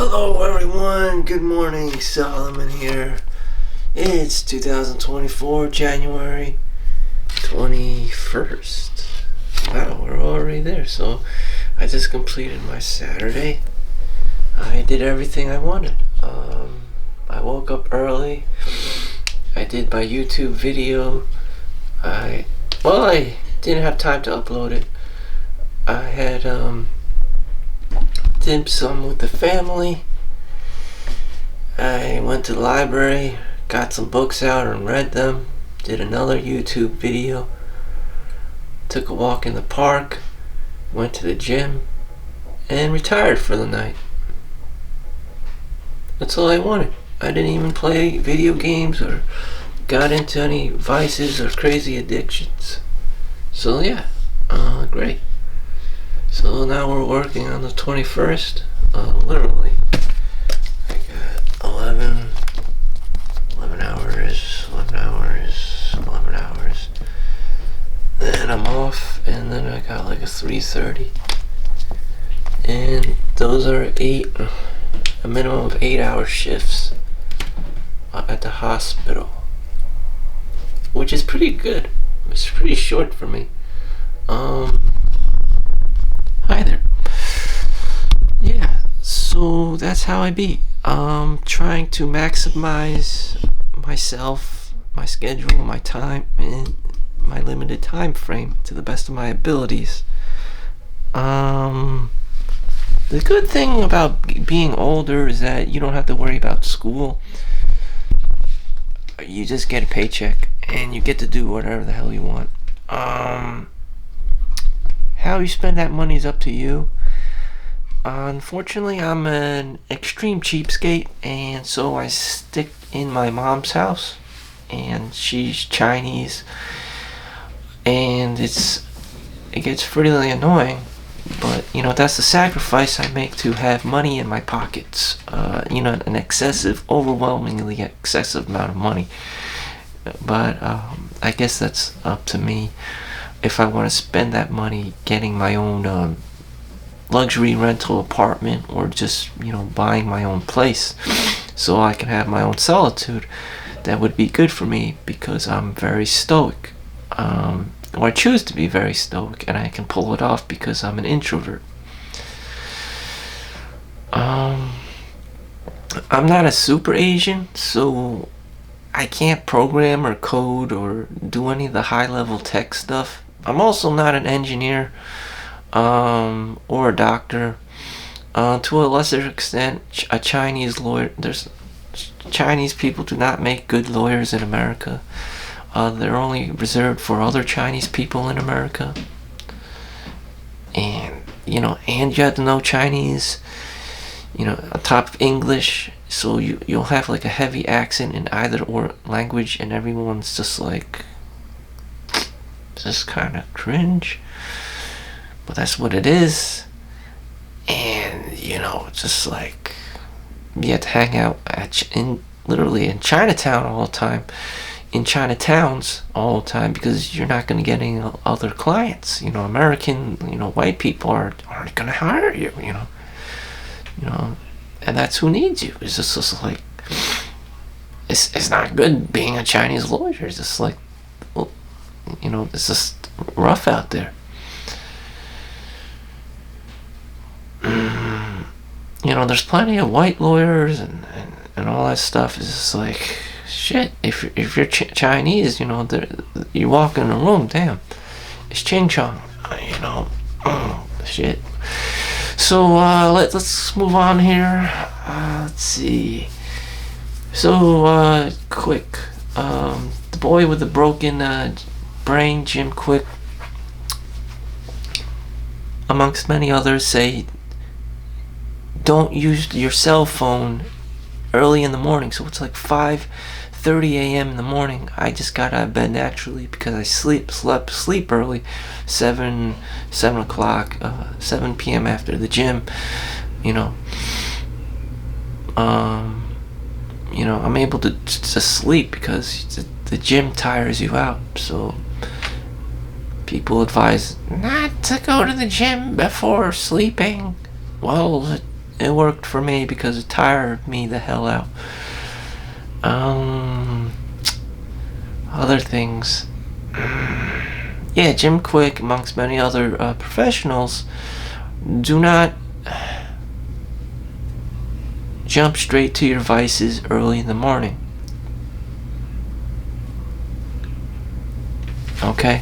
Hello everyone, good morning, Solomon here. It's 2024, January 21st. Wow, we're already there. So I just completed my Saturday. I did everything I wanted. I woke up early. I did my YouTube video. I didn't have time to upload it. I had dim sum with the family. I went to the library, got some books out and read them, did another YouTube video, took a walk in the park, went to the gym, and retired for the night. That's all I wanted. I didn't even play video games or got into any vices or crazy addictions. So yeah, great. So now we're working on the 21st. Literally, I got 11 hours. Then I'm off, and then I got like a 3:30. And those are a minimum of 8-hour shifts at the hospital, which is pretty good. It's pretty short for me. Hi there. Yeah, so that's how I be. Trying to maximize myself, my schedule, my time, and my limited time frame to the best of my abilities. The good thing about being older is that you don't have to worry about school. You just get a paycheck and you get to do whatever the hell you want. How you spend that money is up to you. Unfortunately, I'm an extreme cheapskate, and so I stick in my mom's house, and she's Chinese, and it gets really annoying. But that's the sacrifice I make to have money in my pockets. An overwhelmingly excessive amount of money. But I guess that's up to me. If I want to spend that money getting my own luxury rental apartment, or just buying my own place so I can have my own solitude, that would be good for me, because I'm very stoic, or I choose to be very stoic, and I can pull it off because I'm an introvert. I'm not a super Asian, so I can't program or code or do any of the high level tech stuff. I'm also not an engineer or a doctor. To a lesser extent, a Chinese lawyer. Chinese people do not make good lawyers in America. They're only reserved for other Chinese people in America. And you have to know Chinese, on top of English, so you'll have like a heavy accent in either or language, and everyone's just kind of cringe, but that's what it is. And just like you have to hang out literally in Chinatown all the time, in Chinatowns all the time, because you're not going to get any other clients. American, white people aren't going to hire you. And that's who needs you. It's just like it's not good being a Chinese lawyer. It's just like, it's just rough out there. There's plenty of white lawyers and all that stuff. It's just like, shit, if you're Chinese, you walk in a room, damn, it's ching chong, shit. So let's move on here. Let's see. So Quick, the boy with the broken brain, Jim Quick, amongst many others, say don't use your cell phone early in the morning. So it's like 5:30 a.m. in the morning. I just got out of bed naturally because I sleep early, 7 o'clock, 7 p.m. after the gym. I'm able to sleep because the gym tires you out. So people advise not to go to the gym before sleeping. Well, It worked for me because it tired me the hell out. Um, Other things. Yeah, Jim Quick, amongst many other professionals, do not jump straight to your vices early in the morning. Okay?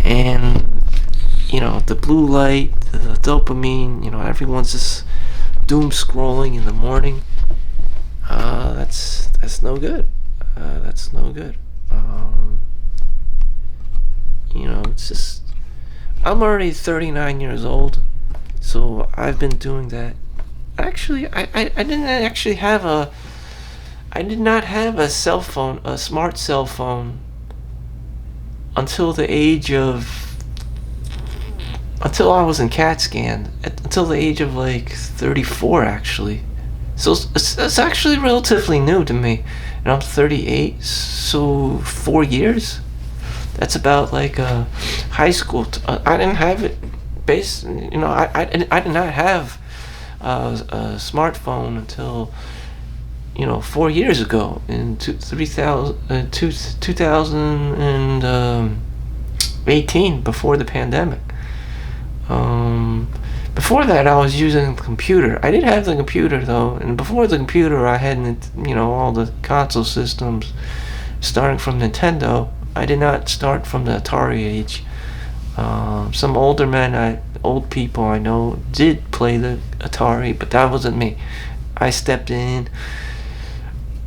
And, the blue light, the dopamine, everyone's just doom scrolling in the morning. That's no good. That's no good. It's just, I'm already 39 years old, so I've been doing that. Actually, I didn't actually have I did not have a cell phone, a smart cell phone, until the age of, until I was in CAT scan, until the age of like 34 actually. So it's actually relatively new to me, and I'm 38, so 4 years. That's about like high school. I didn't have it. I did not have a smartphone until 4 years ago in 2018, before the pandemic. Before that, I was using the computer. I did have the computer though, and before the computer, I had all the console systems, starting from Nintendo. I did not start from the Atari age. Some old people I know did play the Atari, but that wasn't me. I stepped in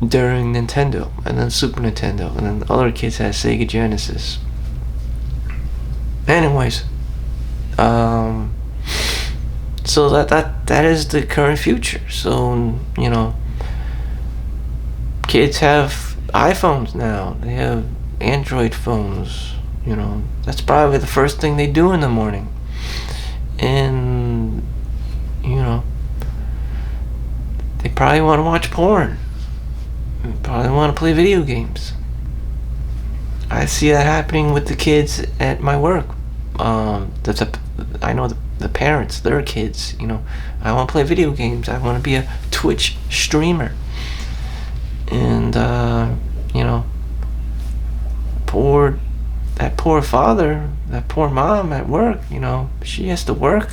during Nintendo, and then Super Nintendo, and then other kids had Sega Genesis. Anyways, so that is the current future. So kids have iPhones now. They have Android phones. That's probably the first thing they do in the morning. And they probably want to watch porn. They probably want to play video games. I see that happening with the kids at my work. I know the parents, their kids. I want to play video games. I want to be a Twitch streamer. And that poor father, that poor mom at work. She has to work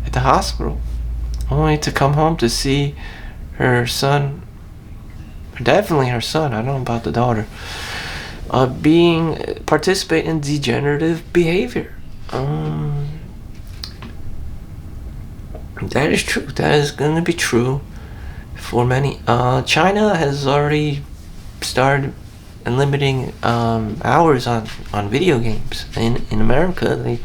at the hospital, only to come home to see her son. Definitely her son. I don't know about the daughter. Participate in degenerative behavior. That is true. That is going to be true for many. China has already started limiting hours on video games. In America,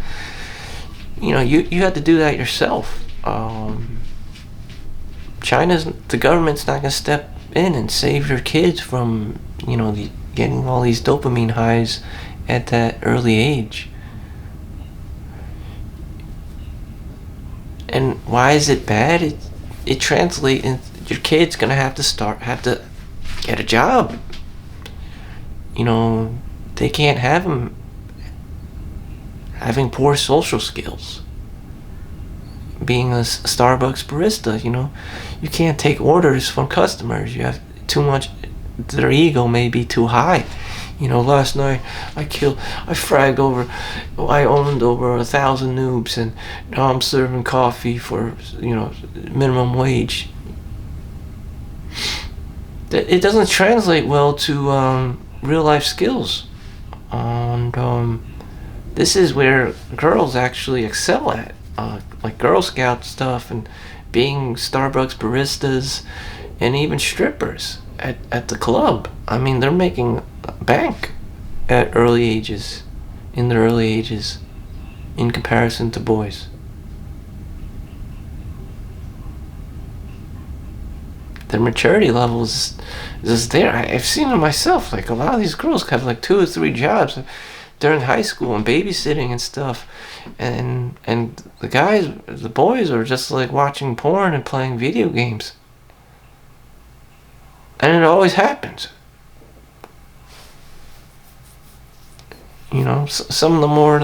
you have to do that yourself. The government's not going to step in and save your kids from getting all these dopamine highs at that early age. And why is it bad? It translates. Your kid's gonna have to get a job. They can't have them having poor social skills. Being a Starbucks barista, you can't take orders from customers. You have too much. Their ego may be too high. Last night I owned over 1,000 noobs, and now I'm serving coffee for minimum wage. It doesn't translate well to real life skills, and this is where girls actually excel at, like Girl Scout stuff and being Starbucks baristas, and even strippers at the club. I mean, they're making bank at in their early ages, in comparison to boys. Their maturity level is there. I've seen it myself. Like, a lot of these girls have like 2 or 3 jobs during high school and babysitting and stuff, and the boys are just like watching porn and playing video games. And it always happens. Some of the more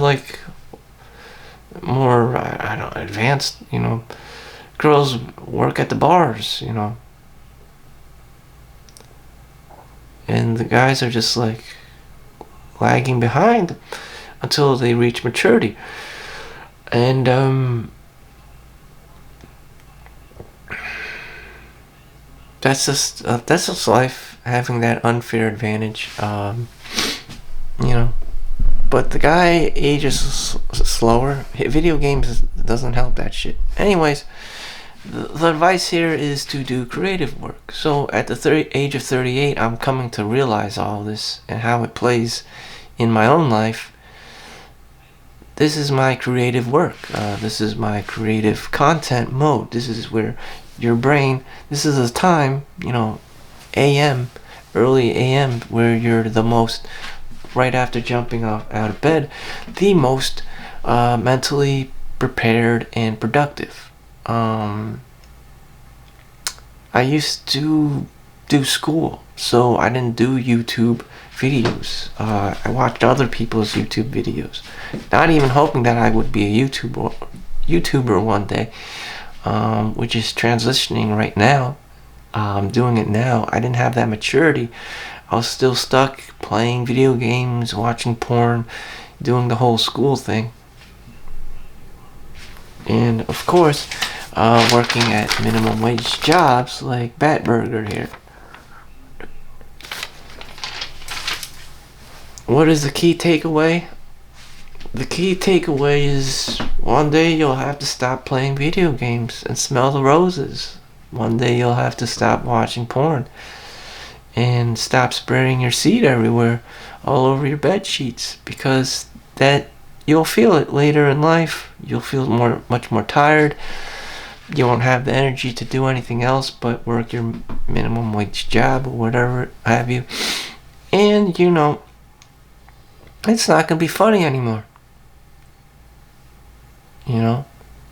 I don't know, advanced, girls work at the bars, you know. And the guys are just like lagging behind until they reach maturity. And that's just life, having that unfair advantage. You know, but the guy ages slower. Video games doesn't help that shit. Anyways, the advice here is to do creative work. So at the age of 38, I'm coming to realize all this and how it plays in my own life. This is my creative work. This is my creative content mode. This is where your brain, this is a time, you know, AM, early AM, where you're the most, right after jumping out of bed, the most mentally prepared and productive. I used to do school, so I didn't do YouTube videos. I watched other people's YouTube videos, not even hoping that I would be a YouTuber one day, which is transitioning right now. I'm doing it now. I didn't have that maturity. I was still stuck playing video games, watching porn, doing the whole school thing. And of course, working at minimum wage jobs like Batburger here. What is the key takeaway? The key takeaway is one day you'll have to stop playing video games and smell the roses. One day you'll have to stop watching porn and stop spraying your seed everywhere, all over your bed sheets, because that you'll feel it later in life. You'll feel much more tired. You won't have the energy to do anything else but work your minimum wage job or whatever have you. And you know, it's not gonna be funny anymore. You know,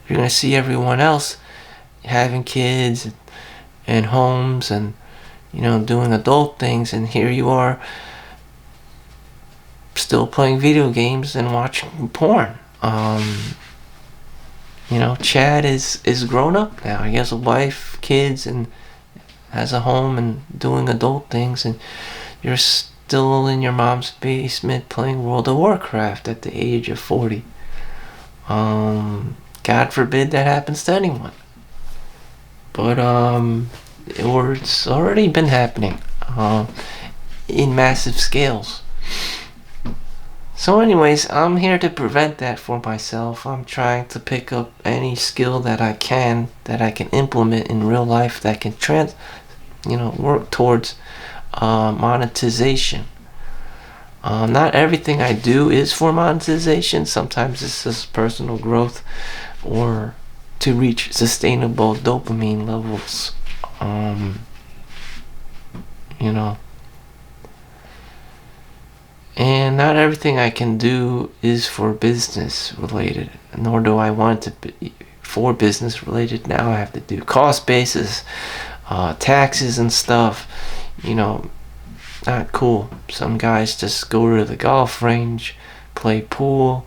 you're gonna see everyone else having kids and homes and, you know, doing adult things, and here you are still playing video games and watching porn. You know, Chad is grown up now. He has a wife, kids, and has a home and doing adult things, and you're still in your mom's basement playing World of Warcraft at the age of 40. God forbid that happens to anyone. But it's already been happening in massive scales. So anyways, I'm here to prevent that for myself. I'm trying to pick up any skill that I can implement in real life that can work towards monetization. Not everything I do is for monetization. Sometimes it's just personal growth or to reach sustainable dopamine levels. You know. And not everything I can do is for business related, nor do I want it to be for business related. Now I have to do cost basis, taxes and stuff. You know, not cool. Some guys just go to the golf range, play pool,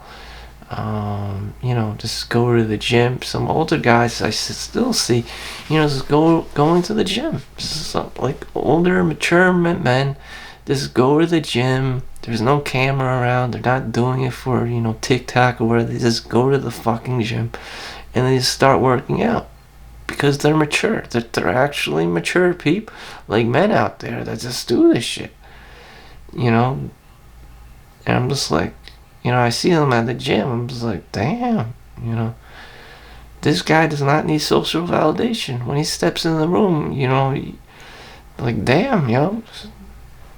just go to the gym. Some older guys I still see, just going to the gym. Some like older, mature men just go to the gym. There's no camera around. They're not doing it for, TikTok or whatever. They just go to the fucking gym and they just start working out because they're mature. They're actually mature people, like men out there that just do this shit. And I'm just like, I see them at the gym. I'm just like, damn, this guy does not need social validation. When he steps in the room, like, damn,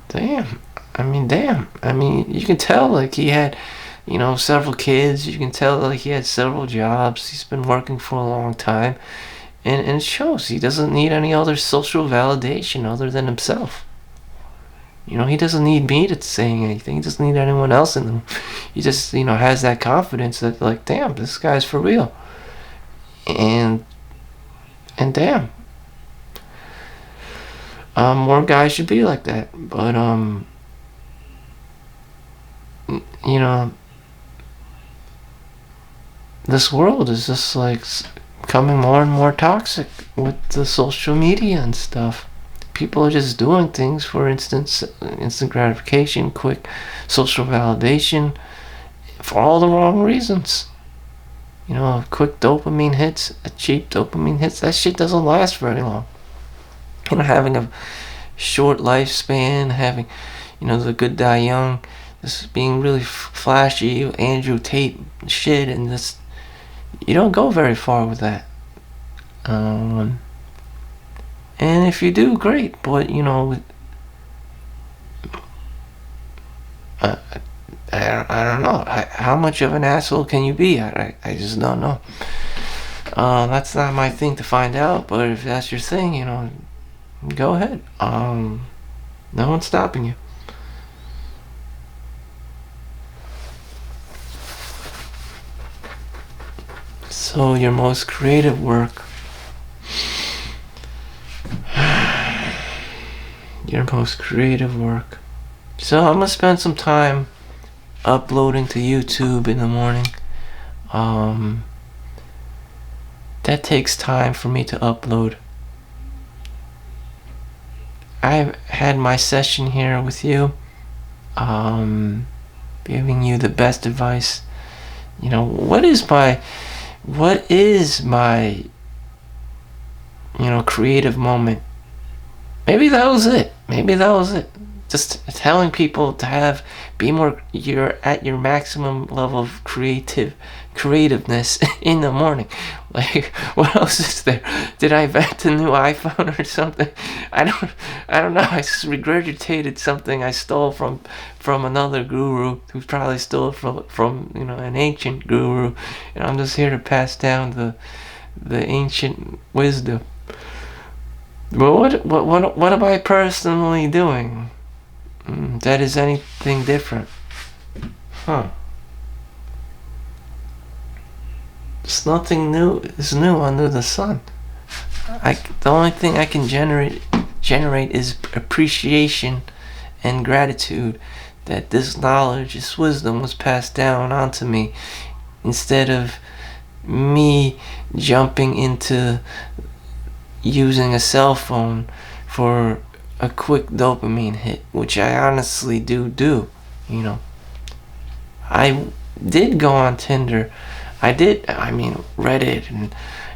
damn. You can tell, like, he had, several kids. You can tell, like, he had several jobs. He's been working for a long time. And it shows he doesn't need any other social validation other than himself. He doesn't need me to say anything. He doesn't need anyone else in them. He just, has that confidence that, like, damn, this guy's for real. And damn. More guys should be like that. But, this world is just, like, becoming more and more toxic with the social media and stuff. People are just doing things for instant gratification, quick social validation, for all the wrong reasons. Quick dopamine hits, cheap dopamine hits, that shit doesn't last very long. Having a short lifespan, having, the good die young, this being really flashy, Andrew Tate shit, and this, you don't go very far with that. And if you do, great, but, I don't know. How much of an asshole can you be? I just don't know. That's not my thing to find out, but if that's your thing, go ahead. No one's stopping you. So, your most creative work. Your most creative work. So, I'm gonna spend some time uploading to YouTube in the morning. That takes time for me to upload. I had my session here with you, giving you the best advice. What is my creative moment? Maybe that was it. Just telling people to you're at your maximum level of creativeness in the morning. Like, what else is there? Did I invent a new iPhone or something? I don't know. I just regurgitated something I stole from another guru who probably stole it from an ancient guru, and I'm just here to pass down the ancient wisdom. But what am I personally doing that is anything different? There's nothing new under the sun. The only thing I can generate is appreciation and gratitude that this knowledge, this wisdom was passed down onto me, instead of me jumping into using a cell phone for a quick dopamine hit, which I honestly do. I did go on Tinder. Reddit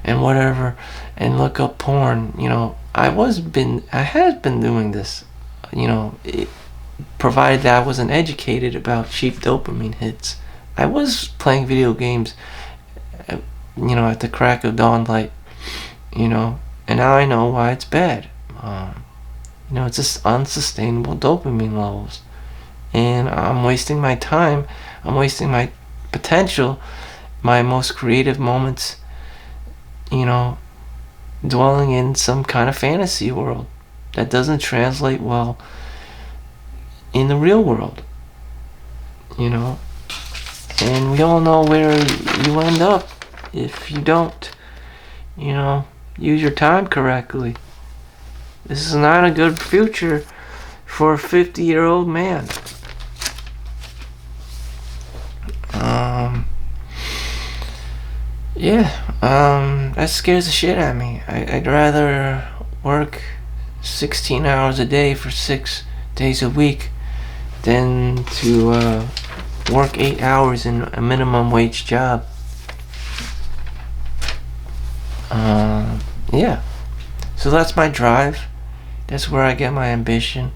and whatever, and look up porn. I had been doing this, provided that I wasn't educated about cheap dopamine hits. I was playing video games, at the crack of dawn light, and now I know why it's bad. It's just unsustainable dopamine levels, and I'm wasting my time. I'm wasting my potential, my most creative moments, dwelling in some kind of fantasy world that doesn't translate well in the real world. And we all know where you end up if you don't, use your time correctly. This is not a good future for a 50-year-old man. That scares the shit out of me. I'd rather work 16 hours a day for 6 days a week than to work 8 hours in a minimum wage job. So that's my drive. That's where I get my ambition.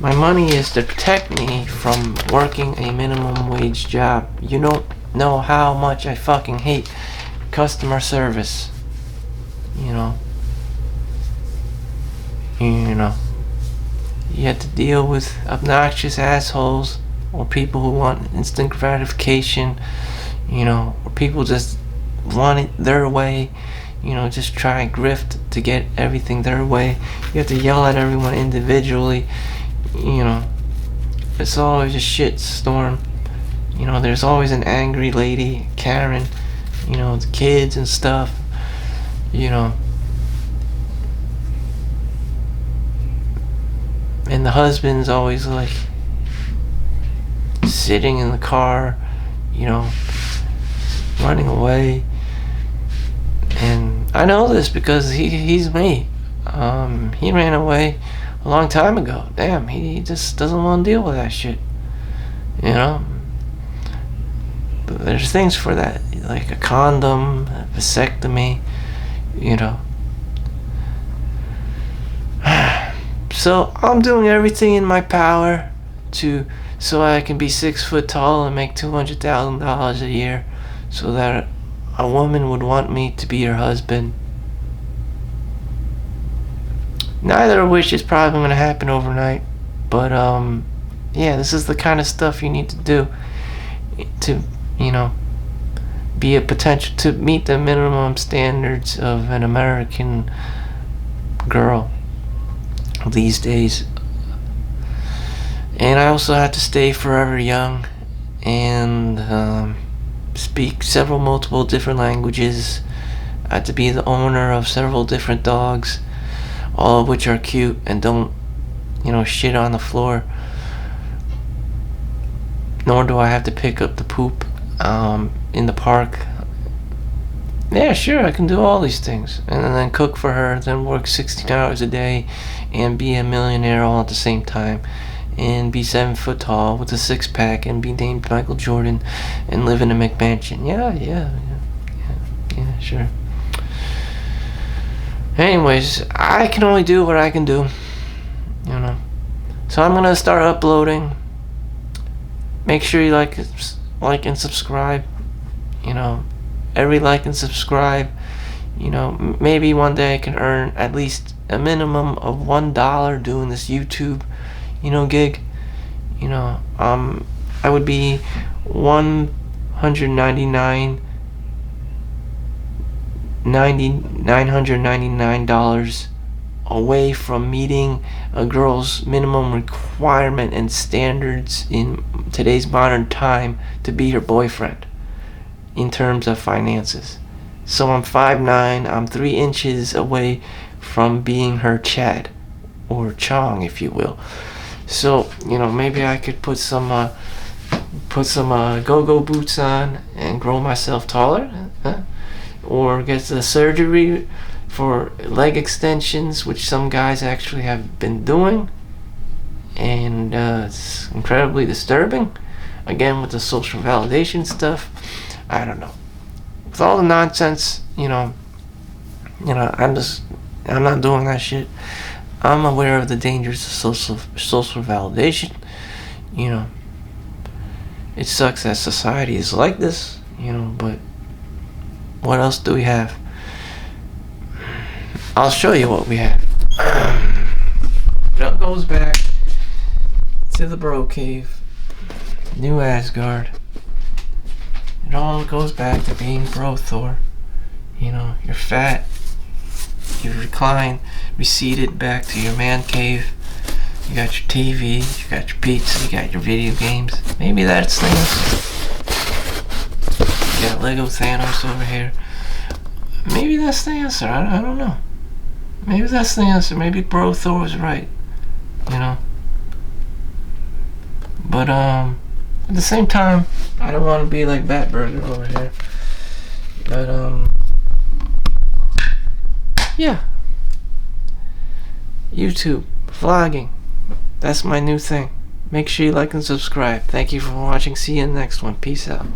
My money is to protect me from working a minimum wage job. You don't know how much I fucking hate customer service. You have to deal with obnoxious assholes, or people who want instant gratification, or people just want it their way, just try and grift to get everything their way. You have to yell at everyone individually. It's always a shit storm. There's always an angry lady, Karen, the kids and stuff, and the husband's always like sitting in the car, running away. I know this because he's me. He ran away a long time ago. Damn, he just doesn't want to deal with that shit. You know? But there's things for that, like a condom, a vasectomy, you know. So I'm doing everything in my power so I can be 6 foot tall and make $200,000 a year, so that a woman would want me to be her husband. Neither of which is probably going to happen overnight, but yeah, this is the kind of stuff you need to do to, you know, be a potential to meet the minimum standards of an American girl these days. And I also had to stay forever young and speak multiple different languages. I had to be the owner of several different dogs, all of which are cute and don't, you know, shit on the floor. Nor do I have to pick up the poop in the park. Yeah, sure, I can do all these things. And then cook for her, then work 16 hours a day and be a millionaire all at the same time. And be 7 foot tall with a 6-pack and be named Michael Jordan and live in a McMansion. Yeah, sure. Anyways, I can only do what I can do, you know. So I'm gonna start uploading. Make sure you like and subscribe. You know, every like and subscribe. You know, maybe one day I can earn at least a minimum of $1 doing this YouTube, you know, gig. You know, I would be $999 away from meeting a girl's minimum requirement and standards in today's modern time to be her boyfriend in terms of finances. So I'm 5'9", I'm 3 inches away from being her Chad, or Chong, if you will. So, you know, maybe I could put some go-go boots on and grow myself taller, or get the surgery for leg extensions, which some guys actually have been doing, and it's incredibly disturbing. Again, with the social validation stuff, I don't know. With all the nonsense, you know, I'm not doing that shit. I'm aware of the dangers of social validation. You know, it sucks that society is like this, you know, but what else do we have? I'll show you what we have. It all goes back to the Bro Cave, New Asgard. It all goes back to being Bro Thor. You know, you're fat, you receded back to your man cave. You got your TV, you got your pizza, you got your video games. Maybe that's Thanos. You got Lego Thanos over here. Maybe that's the answer. I don't know. Maybe that's the answer. Maybe Bro Thor was right. You know. But at the same time, I don't want to be like Batburger over here. But yeah. YouTube, vlogging. That's my new thing. Make sure you like and subscribe. Thank you for watching. See you in the next one. Peace out.